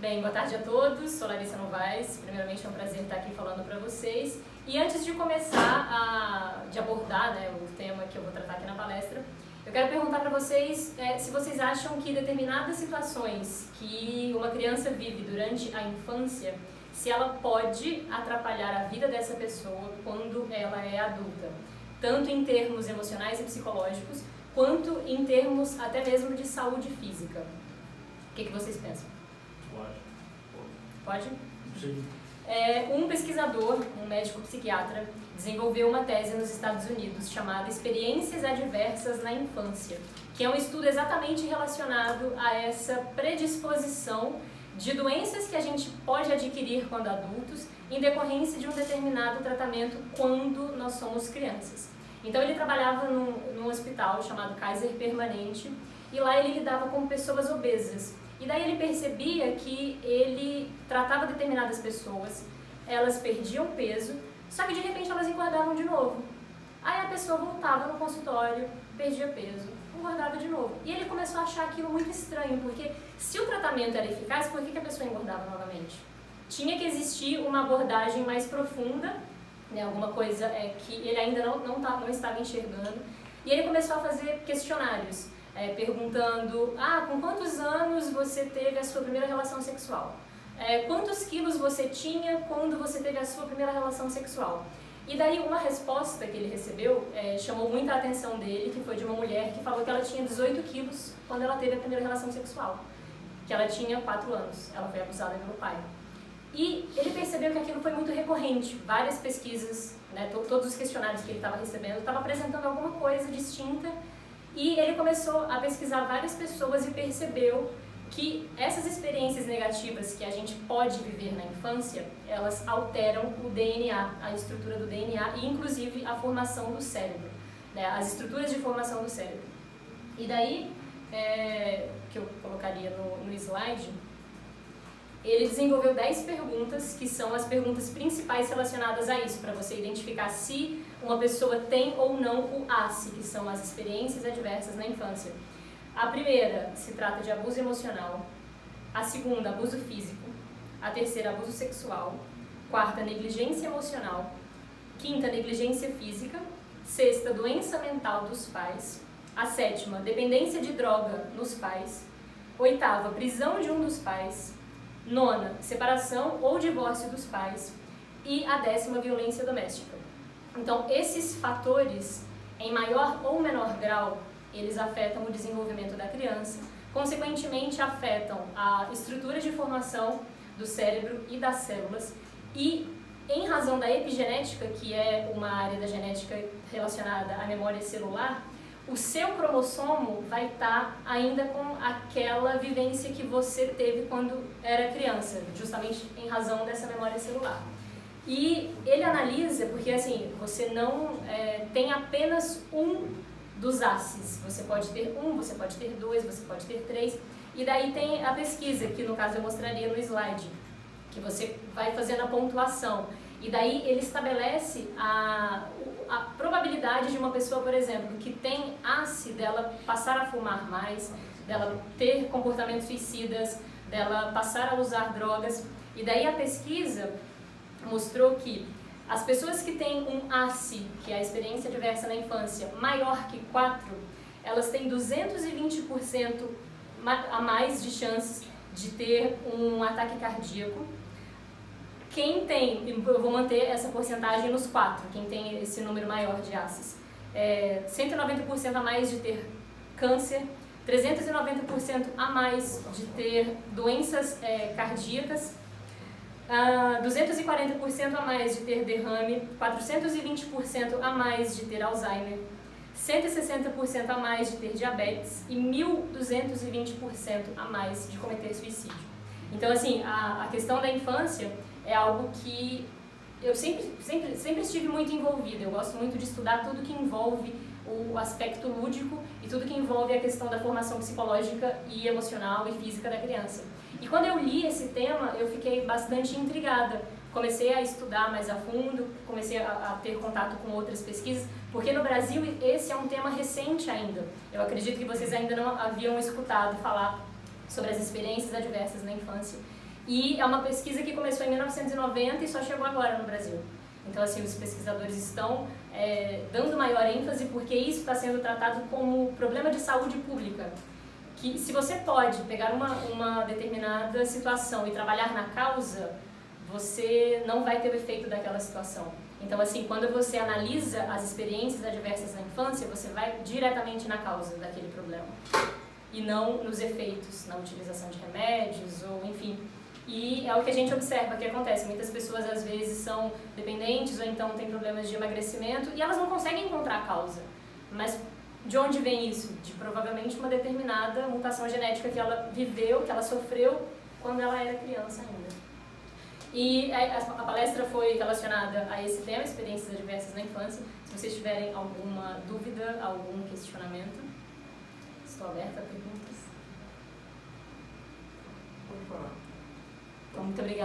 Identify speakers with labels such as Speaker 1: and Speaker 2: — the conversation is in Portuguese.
Speaker 1: Bem, boa tarde a todos, sou Larissa Novaes, primeiramente é um prazer estar aqui falando para vocês. E antes de começar de abordar o tema que eu vou tratar aqui na palestra, eu quero perguntar para vocês se vocês acham que determinadas situações que uma criança vive durante a infância, se ela pode atrapalhar a vida dessa pessoa quando ela é adulta, tanto em termos emocionais e psicológicos, quanto em termos até mesmo de saúde física. O que vocês pensam? Pode?
Speaker 2: Sim.
Speaker 1: Um pesquisador, um médico psiquiatra, desenvolveu uma tese nos Estados Unidos chamada Experiências Adversas na Infância, que é um estudo exatamente relacionado a essa predisposição de doenças que a gente pode adquirir quando adultos em decorrência de um determinado tratamento quando nós somos crianças. Então ele trabalhava num hospital chamado Kaiser Permanente e lá ele lidava com pessoas obesas. E daí ele percebia que ele tratava determinadas pessoas, elas perdiam peso, só que de repente elas engordavam de novo. Aí a pessoa voltava no consultório, perdia peso, engordava de novo. E ele começou a achar aquilo muito estranho, porque se o tratamento era eficaz, por que a pessoa engordava novamente? Tinha que existir uma abordagem mais profunda, alguma coisa que ele ainda não estava enxergando. E ele começou a fazer questionários. Perguntando, com quantos anos você teve a sua primeira relação sexual? Quantos quilos você tinha quando você teve a sua primeira relação sexual? E daí uma resposta que ele recebeu chamou muita atenção dele, que foi de uma mulher que falou que ela tinha 18 quilos quando ela teve a primeira relação sexual, que ela tinha 4 anos, ela foi abusada pelo pai. E ele percebeu que aquilo foi muito recorrente, várias pesquisas, todos os questionários que ele estava recebendo estavam apresentando alguma coisa distinta. E ele começou a pesquisar várias pessoas e percebeu que essas experiências negativas que a gente pode viver na infância, elas alteram o DNA, a estrutura do DNA e inclusive a formação do cérebro, as estruturas de formação do cérebro. E daí, que eu colocaria no slide, ele desenvolveu 10 perguntas, que são as perguntas principais relacionadas a isso, para você identificar se uma pessoa tem ou não o ACE, que são as experiências adversas na infância. A primeira se trata de abuso emocional, a segunda, abuso físico, a terceira, abuso sexual, quarta, negligência emocional, quinta, negligência física, sexta, doença mental dos pais, a sétima, dependência de droga nos pais, oitava, prisão de um dos pais, nona, separação ou divórcio dos pais e a 10ª, violência doméstica. Então, esses fatores, em maior ou menor grau, eles afetam o desenvolvimento da criança, consequentemente afetam a estrutura de formação do cérebro e das células e, em razão da epigenética, que é uma área da genética relacionada à memória celular, o seu cromossomo vai estar ainda com aquela vivência que você teve quando era criança, justamente em razão dessa memória celular. E ele analisa, porque assim, você não tem apenas um dos ACEs, você pode ter um, você pode ter 2, você pode ter 3, e daí tem a pesquisa, que no caso eu mostraria no slide, que você vai fazendo a pontuação, e daí ele estabelece a probabilidade de uma pessoa, por exemplo, que tem ACE, dela passar a fumar mais, dela ter comportamentos suicidas, dela passar a usar drogas. E daí a pesquisa mostrou que as pessoas que têm um ACE, que é a experiência adversa na infância, maior que 4, elas têm 220% a mais de chances de ter um ataque cardíaco. Quem tem, eu vou manter essa porcentagem nos 4, quem tem esse número maior de ACEs, 190% a mais de ter câncer, 390% a mais de ter doenças cardíacas, 240% a mais de ter derrame, 420% a mais de ter Alzheimer, 160% a mais de ter diabetes e 1.220% a mais de cometer suicídio. Então, assim, a questão da infância é algo que eu sempre estive muito envolvida. Eu gosto muito de estudar tudo que envolve o aspecto lúdico e tudo que envolve a questão da formação psicológica e emocional e física da criança. E quando eu li esse tema, eu fiquei bastante intrigada. Comecei a estudar mais a fundo, comecei a ter contato com outras pesquisas, porque no Brasil esse é um tema recente ainda. Eu acredito que vocês ainda não haviam escutado falar sobre as experiências adversas na infância. E é uma pesquisa que começou em 1990 e só chegou agora no Brasil. Então, assim, os pesquisadores estão dando maior ênfase porque isso está sendo tratado como problema de saúde pública. Que se você pode pegar uma determinada situação e trabalhar na causa, você não vai ter o efeito daquela situação. Então, assim, quando você analisa as experiências adversas na infância, você vai diretamente na causa daquele problema e não nos efeitos, na utilização de remédios ou enfim. E é o que a gente observa que acontece. Muitas pessoas às vezes são dependentes ou então têm problemas de emagrecimento e elas não conseguem encontrar a causa. Mas de onde vem isso? De provavelmente uma determinada mutação genética que ela viveu, que ela sofreu quando ela era criança ainda. E a palestra foi relacionada a esse tema, experiências adversas na infância. Se vocês tiverem alguma dúvida, algum questionamento, estou aberta a perguntas.
Speaker 2: Pode falar.
Speaker 1: Então, muito obrigada.